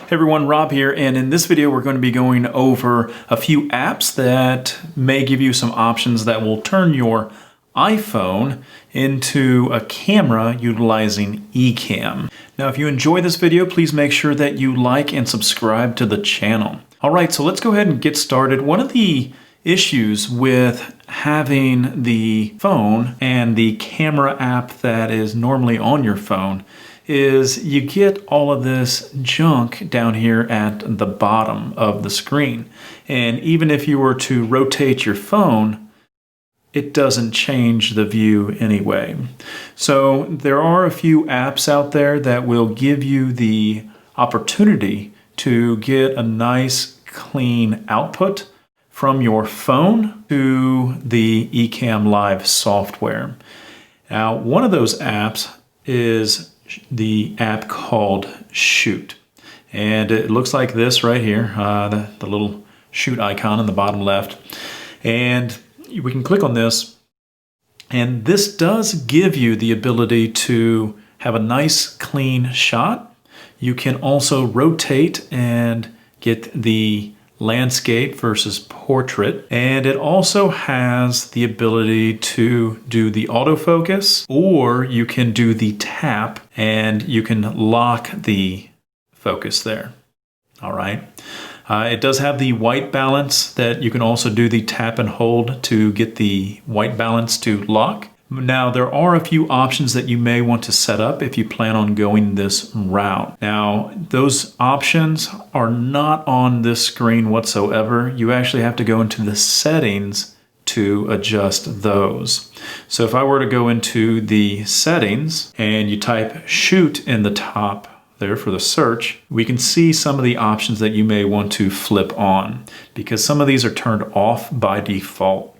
Hey everyone, Rob here, and in this video we're going to be going over a few apps that may give you some options that will turn your iPhone into a camera utilizing Ecamm. Now if you enjoy this video, please make sure that you like and subscribe to the channel. Alright, so let's go ahead and get started. One of the issues with having the phone and the camera app that is normally on your phone is you get all of this junk down here at the bottom of the screen. And even if you were to rotate your phone, it doesn't change the view anyway. So there are a few apps out there that will give you the opportunity to get a nice clean output from your phone to the Ecamm Live software. Now, one of those apps is the app called Shoot. And it looks like this right here, the little shoot icon in the bottom left. And we can click on this, and this does give you the ability to have a nice clean shot. You can also rotate and get the landscape versus portrait, and it also has the ability to do the autofocus, or you can do the tap and you can lock the focus there. All right. It does have the white balance that you can also do the tap and hold to get the white balance to lock. Now, there are a few options that you may want to set up if you plan on going this route. Now, those options are not on this screen whatsoever. You actually have to go into the settings to adjust those. So if I were to go into the settings and you type shoot in the top there for the search, we can see some of the options that you may want to flip on because some of these are turned off by default.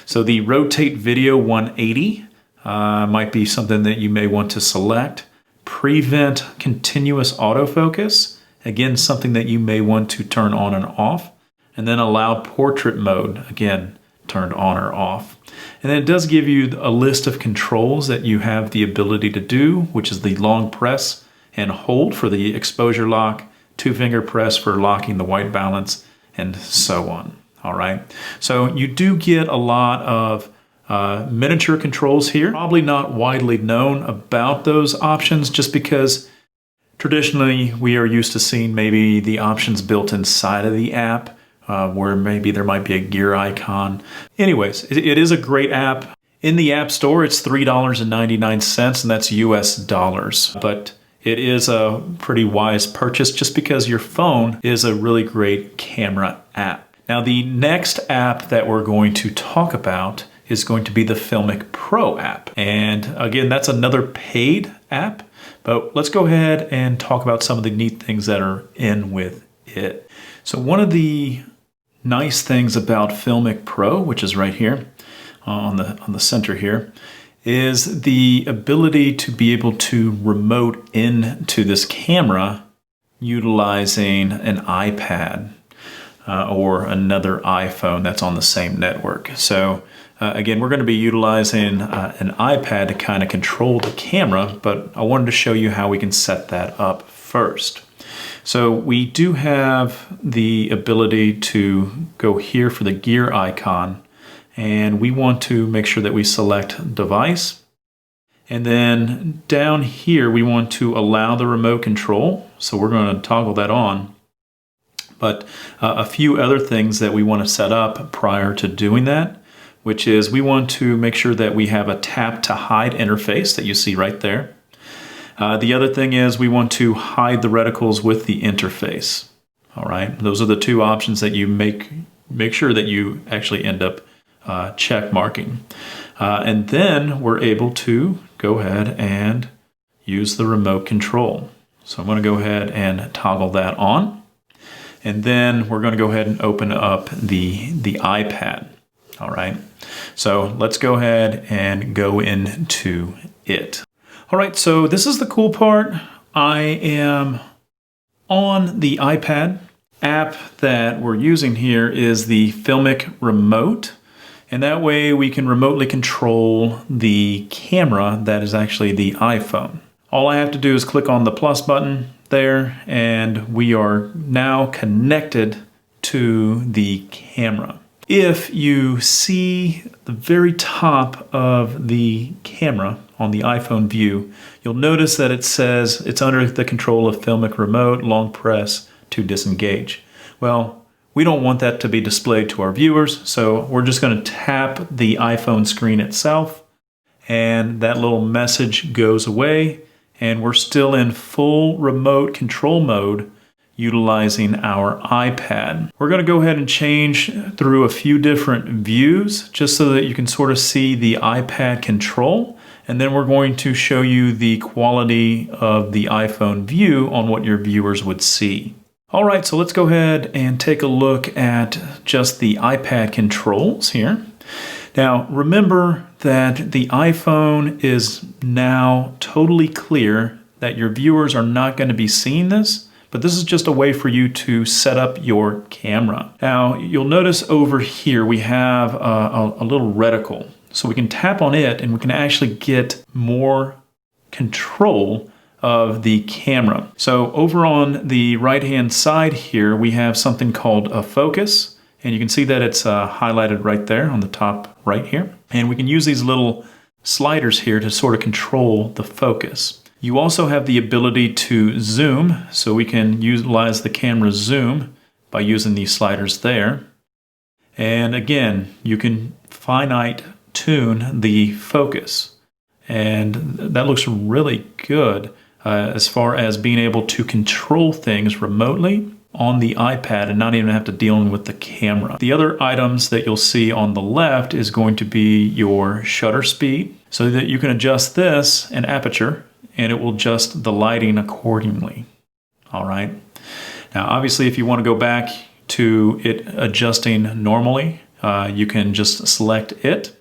So the rotate video 180 might be something that you may want to select. Prevent continuous autofocus, again, something that you may want to turn on and off. And then allow portrait mode, again, turned on or off. And then it does give you a list of controls that you have the ability to do, which is the long press and hold for the exposure lock, 2-finger press for locking the white balance, and so on. All right, so you do get a lot of miniature controls here. Probably not widely known about those options just because traditionally we are used to seeing maybe the options built inside of the app where maybe there might be a gear icon. Anyways, it is a great app. In the App Store, it's $3.99, and that's US dollars. But it is a pretty wise purchase just because your phone is a really great camera app. Now, the next app that we're going to talk about is going to be the Filmic Pro App. And again, that's another paid app, but let's go ahead and talk about some of the neat things that are in with it. So one of the nice things about Filmic Pro, which is right here on the center here, is the ability to be able to remote into this camera utilizing an iPad. Or another iPhone that's on the same network. So again, we're going to be utilizing an iPad to kind of control the camera, but I wanted to show you how we can set that up first. So we do have the ability to go here for the gear icon, and we want to make sure that we select device. And then down here, we want to allow the remote control. So we're going to toggle that on. But a few other things that we want to set up prior to doing that, which is we want to make sure that we have a tap to hide interface that you see right there. The other thing is we want to hide the reticles with the interface. All right, those are the two options that you make sure that you actually end up check marking. And then we're able to go ahead and use the remote control. So I'm going to go ahead and toggle that on. And then we're going to go ahead and open up the iPad. All right. So let's go ahead and go into it. All right. So this is the cool part. I am on the iPad. App that we're using here is the Filmic Remote. And that way we can remotely control the camera that is actually the iPhone. All I have to do is click on the plus button, there, and we are now connected to the camera. If you see the very top of the camera on the iPhone view, you'll notice that it says it's under the control of Filmic Remote, long press to disengage. Well, we don't want that to be displayed to our viewers, so we're just going to tap the iPhone screen itself, and that little message goes away, and we're still in full remote control mode utilizing our iPad. We're going to go ahead and change through a few different views just so that you can sort of see the iPad control, and then we're going to show you the quality of the iPhone view on what your viewers would see. Alright, so let's go ahead and take a look at just the iPad controls here. Now remember that the iPhone is now totally clear, that your viewers are not going to be seeing this, but this is just a way for you to set up your camera. Now you'll notice over here we have a little reticle, so we can tap on it and we can actually get more control of the camera. So over on the right hand side here we have something called a focus, and you can see that it's highlighted right there on the top right here, and we can use these little sliders here to sort of control the focus. You also have the ability to zoom, so we can utilize the camera zoom by using these sliders there. And again, you can finite tune the focus, and that looks really good as far as being able to control things remotely on the iPad and not even have to deal with the camera. The other items that you'll see on the left is going to be your shutter speed, so that you can adjust this and aperture, and it will adjust the lighting accordingly. All right. Now, obviously, if you want to go back to it adjusting normally, you can just select it.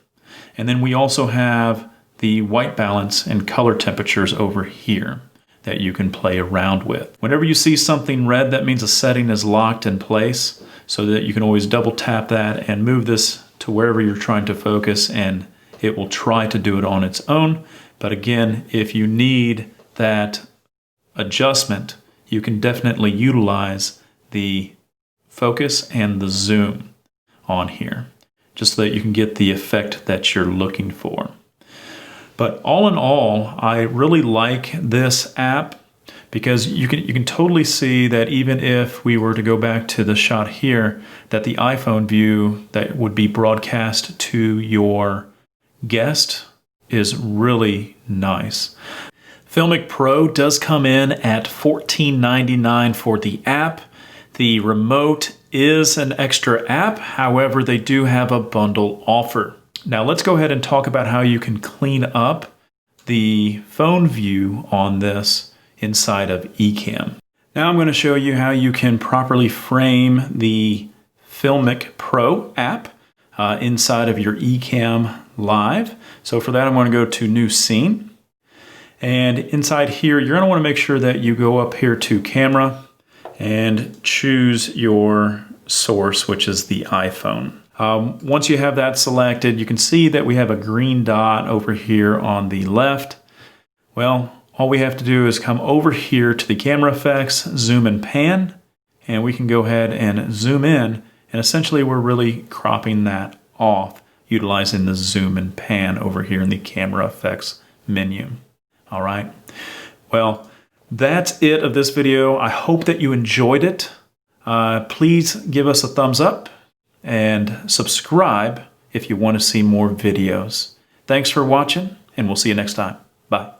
And then we also have the white balance and color temperatures over here that you can play around with. Whenever you see something red, that means a setting is locked in place, so that you can always double tap that and move this to wherever you're trying to focus, and it will try to do it on its own. But again, if you need that adjustment, you can definitely utilize the focus and the zoom on here, just so that you can get the effect that you're looking for. But all in all, I really like this app because you can totally see that even if we were to go back to the shot here, that the iPhone view that would be broadcast to your guest is really nice. Filmic Pro does come in at $14.99 for the app. The remote is an extra app, however, they do have a bundle offer. Now let's go ahead and talk about how you can clean up the phone view on this inside of Ecamm. Now I'm going to show you how you can properly frame the Filmic Pro app inside of your Ecamm Live. So for that, I'm going to go to New Scene. And inside here, you're going to want to make sure that you go up here to Camera and choose your source, which is the iPhone. Once you have that selected, you can see that we have a green dot over here on the left. Well, all we have to do is come over here to the camera effects, zoom and pan, and we can go ahead and zoom in. And essentially, we're really cropping that off, utilizing the zoom and pan over here in the camera effects menu. All right. Well, that's it of this video. I hope that you enjoyed it. Please give us a thumbs up and subscribe if you want to see more videos. Thanks for watching, and we'll see you next time. Bye.